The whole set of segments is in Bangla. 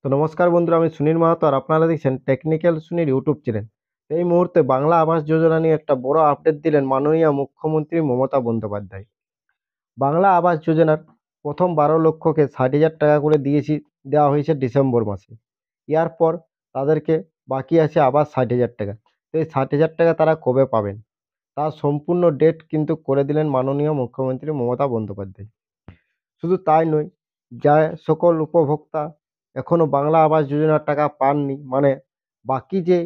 তো নমস্কার বন্ধুরা, আমি সুনীল মাহাতো আর আপনারা দেখছেন টেকনিক্যাল সুনীল ইউটিউব চ্যানেল। এই মুহূর্তে বাংলা আবাস যোজনা নিয়ে একটা বড় আপডেট দিলেন মাননীয় মুখ্যমন্ত্রী মমতা বন্দ্যোপাধ্যায়। বাংলা আবাস যোজনার প্রথম ১২ লক্ষকে ৬০,০০০ টাকা করে দেওয়া হয়েছে ডিসেম্বর মাসে। এরপর তাদেরকে বাকি আছে আবার ৬০,০০০ টাকা। তো এই ৬০,০০০ টাকা তারা কবে পাবেন, তার সম্পূর্ণ ডেট কিন্তু করে দিলেন মাননীয় মুখ্যমন্ত্রী মমতা বন্দ্যোপাধ্যায়। শুধু তাই নয়, যা সকল উপভোক্তা এখনো বাংলা আবাস যোজনার টাকা পাননি, মানে বাকি যে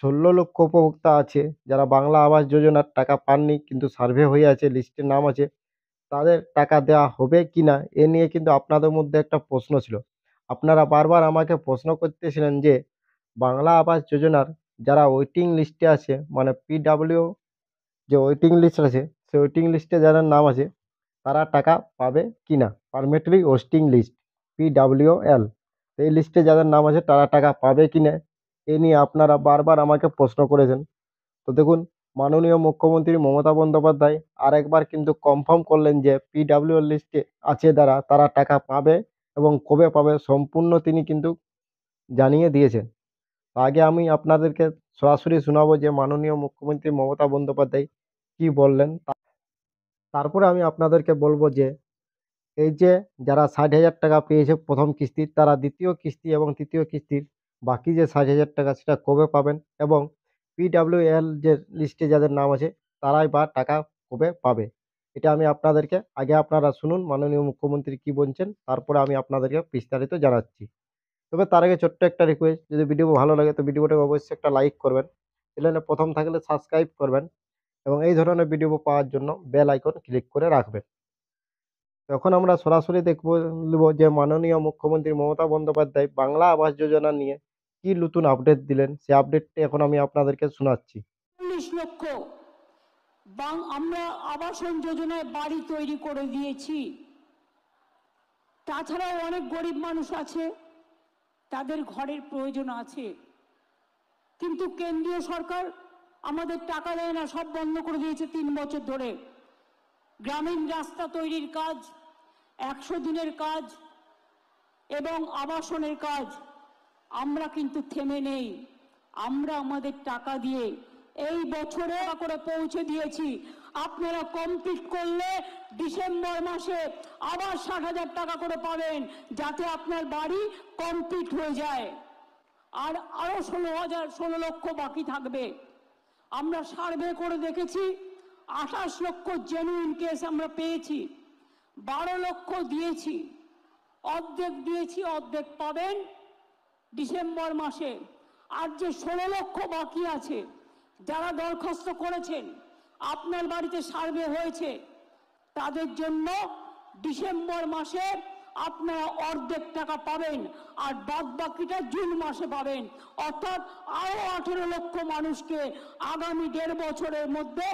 ১৬ লক্ষ উপভোক্তা আছে যারা বাংলা আবাস যোজনার টাকা পাননি কিন্তু সার্ভে হয়ে আছে, লিস্টে নাম আছে, তাদের টাকা দেওয়া হবে কিনা এ নিয়ে কিন্তু আপনাদের মধ্যে একটা প্রশ্ন ছিল। আপনারা বারবার আমাকে প্রশ্ন করতেছিলেন যে বাংলা আবাস যোজনার যারা ওয়েটিং লিস্টে আছে, মানে পিডাব্লিউ যে ওয়েটিং লিস্ট আছে, সেই ওয়েটিং লিস্টে যাদের নাম আছে তারা টাকা পাবে কিনা, পারমিটরি ওয়েটিং লিস্ট পিডাব্লিউএল, এই লিস্টে যাদের নাম আছে তারা টাকা পাবে কিনা এ নিয়ে আপনারা বারবার আমাকে প্রশ্ন করেছেন। তো দেখুন, মাননীয় মুখ্যমন্ত্রী মমতা বন্দ্যোপাধ্যায় আরেকবার কিন্তু কনফার্ম করলেন যে পিডাব্লিউএল লিস্টে আছে যারা, তারা টাকা পাবে এবং কবে পাবে সম্পূর্ণ তিনি কিন্তু জানিয়ে দিয়েছেন। তো আগে আমি আপনাদেরকে সরাসরি শোনাবো যে মাননীয় মুখ্যমন্ত্রী মমতা বন্দ্যোপাধ্যায় কি বললেন, তারপরে আমি আপনাদেরকে বলবো যে এই যে যারা ৬০,০০০ টাকা পেয়েছে প্রথম কিস্তির, তারা দ্বিতীয় কিস্তি এবং তৃতীয় কিস্তির বাকি যে ৬০,০০০ টাকা সেটা কবে পাবেন, এবং পিডাব্লিউএল যে লিস্টে যাদের নাম আছে তারাই বা টাকা কবে পাবে। এটা আমি আপনাদেরকে আগে আপনারা শুনুন মাননীয় মুখ্যমন্ত্রী কি বলছেন, তারপরে আমি আপনাদেরকে বিস্তারিত জানাচ্ছি। তবে তার আগে ছোট্ট একটা রিকোয়েস্ট, যদি ভিডিও ভালো লাগে তো ভিডিওটাকে অবশ্যই একটা লাইক করবেন, চ্যানেলে প্রথম থাকলে সাবস্ক্রাইব করবেন এবং এই ধরনের ভিডিও পাওয়ার জন্য বেল আইকন ক্লিক করে রাখবেন। এখন আমরা সরাসরি দেখব যে মাননীয় মুখ্যমন্ত্রী মমতা বন্দ্যোপাধ্যায় বাংলা আবাস যোজনা নিয়ে কি নতুন আপডেট দিলেন, সেই আপডেটটি এখন আমি আপনাদেরকে শোনাচ্ছি। ৪০ লক্ষ আমরা আবাসন যোজনায় বাড়ি তৈরি করে দিয়েছি। তাছাড়াও অনেক গরিব মানুষ আছে, তাদের ঘরের প্রয়োজন আছে, কিন্তু কেন্দ্রীয় সরকার আমাদের টাকা দেয় না, সব বন্ধ করে দিয়েছে ৩ বছর ধরে। গ্রামীণ রাস্তা তৈরির কাজ, ১০০ দিনের কাজ এবং আবাসনের কাজ আমরা কিন্তু থেমে নেই। আমরা আমাদের টাকা দিয়ে এই বছরে করে পৌঁছে দিয়েছি। আপনারা কমপ্লিট করলে ডিসেম্বর মাসে আবার ৬০,০০০ টাকা করে পাবেন, যাতে আপনার বাড়ি কমপ্লিট হয়ে যায়। আর আরো ১৬ লক্ষ বাকি থাকবে। আমরা সার্ভে করে দেখেছি, ২৮ লক্ষ জেনুইন কেস আমরা পেয়েছি, ১২ লক্ষ দিয়েছি, অর্ধেক দিয়েছি, অর্ধেক পাবেন ডিসেম্বর মাসে। আর যে ১৬ লক্ষ বাকি আছে, যারা দরখাস্ত করেছেন, আপনার বাড়িতে সার্ভে হয়েছে, তাদের জন্য ডিসেম্বর মাসে আপনারা অর্ধেক টাকা পাবেন আর বাদ বাকিটা জুন মাসে পাবেন। অর্থাৎ আরো ১৮ লক্ষ মানুষকে আগামী ১.৫ বছরের মধ্যে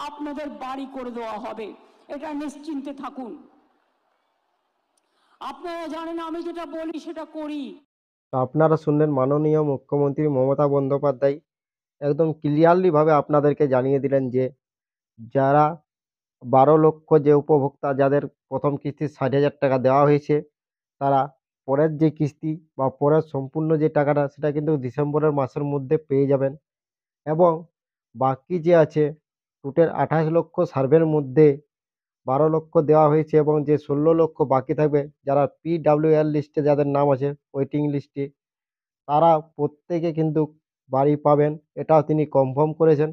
আপনাদের বাড়ি করে দেওয়া হবে। এটা নিশ্চিন্তে থাকুন। আপনারা জানেন আমি যেটা বলি সেটা করি। তো আপনারা শুনলেন মাননীয় মুখ্যমন্ত্রী মমতা বন্দ্যোপাধ্যায় একদম ক্লিয়ারলি ভাবে আপনাদেরকে জানিয়ে দিলেন যে যারা ১২ লক্ষ যে উপভোক্তা যাদের প্রথম কিস্তি ৬০,০০০ টাকা দেওয়া হয়েছে, তারা পরের যে কিস্তি বা পরের সম্পূর্ণ যে টাকাটা সেটা কিন্তু ডিসেম্বরের মাসের মধ্যে পেয়ে যাবেন। এবং বাকি যে আছে টোটাল ২৮ লক্ষ সার্ভের মধ্যে ১২ লক্ষ দেওয়া হয়েছে এবং যে ১৬ লক্ষ বাকি থাকবে, যারা পিডাব্লিউএল লিস্টে যাদের নাম আছে ওয়েটিং লিস্টে, তারা প্রত্যেকে কিন্তু বাড়ি পাবেন, এটাও তিনি কনফার্ম করেছেন।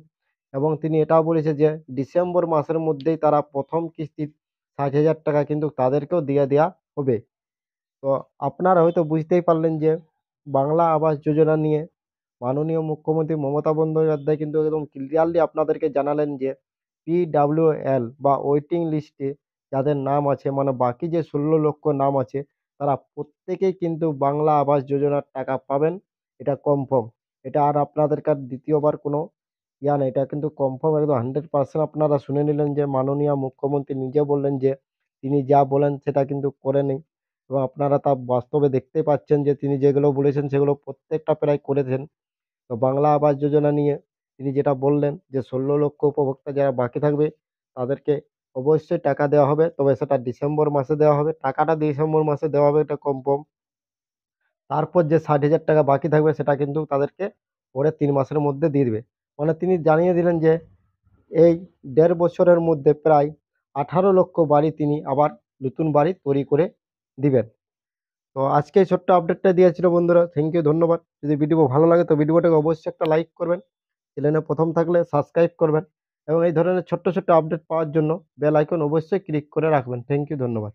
এবং তিনি এটাও বলেছে যে ডিসেম্বর মাসের মধ্যেই তারা প্রথম কিস্তির ৬০,০০০ টাকা কিন্তু তাদেরকেও দিয়ে দেওয়া হবে। তো আপনারা হয়তো বুঝতেই পারলেন যে বাংলা আবাস যোজনা নিয়ে মাননীয় মুখ্যমন্ত্রী মমতা বন্দ্যোপাধ্যায় কিন্তু একদম ক্লিয়ারলি আপনাদেরকে জানালেন যে পিডাব্লিউএল বা ওয়েটিং লিস্টে যাদের নাম আছে, মানে বাকি যে ১৬ লক্ষ নাম আছে, তারা প্রত্যেকেই কিন্তু বাংলা আবাস যোজনার টাকা পাবেন। এটা কনফার্ম। এটা আর আপনাদেরকে আর দ্বিতীয়বার কোনো নেই, এটা কিন্তু কনফার্ম একদম 100% আপনারা শুনে নিলেন যে মাননীয় মুখ্যমন্ত্রী নিজে বললেন যে তিনি যা বলেন সেটা কিন্তু করেনই, এবং আপনারা তা বাস্তবে দেখতেই পাচ্ছেন যে তিনি যেগুলো বলেছেন সেগুলো প্রত্যেকটা প্রায় করেছেন। তো বাংলা আবাস যোজনা নিয়ে তিনি যেটা বললেন যে ১৬ লক্ষ উপভোক্তা যারা বাকি থাকবে তাদেরকে অবশ্যই টাকা দেওয়া হবে, তবে সেটা ডিসেম্বর মাসে দেওয়া হবে, টাকাটা ডিসেম্বর মাসে দেওয়া হবে এটা কনফার্ম। তারপর যে 60,000 টাকা বাকি থাকবে সেটা কিন্তু তাদেরকে পরে 3 মাসের মধ্যে দিয়ে দিবে। মানে তিনি জানিয়ে দিলেন যে এই 1.5 বছরের মধ্যে প্রায় 18 লক্ষ বাড়ি তিনি আবার নতুন বাড়ি তৈরি করে দিবেন। তো আজকে এই ছোট্ট আপডেটটা দিয়েছিল বন্ধুরা। থ্যাংক ইউ, ধন্যবাদ। যদি ভিডিও ভালো লাগে তো ভিডিওটাকে অবশ্যই একটা লাইক করবেন। চ্যানেলে প্রথম থাকলে সাবস্ক্রাইব করবেন এবং এই ধরনের ছোট্ট ছোট্ট আপডেট পাওয়ার জন্য বেল আইকন অবশ্যই ক্লিক করে রাখবেন। থ্যাংক ইউ, ধন্যবাদ।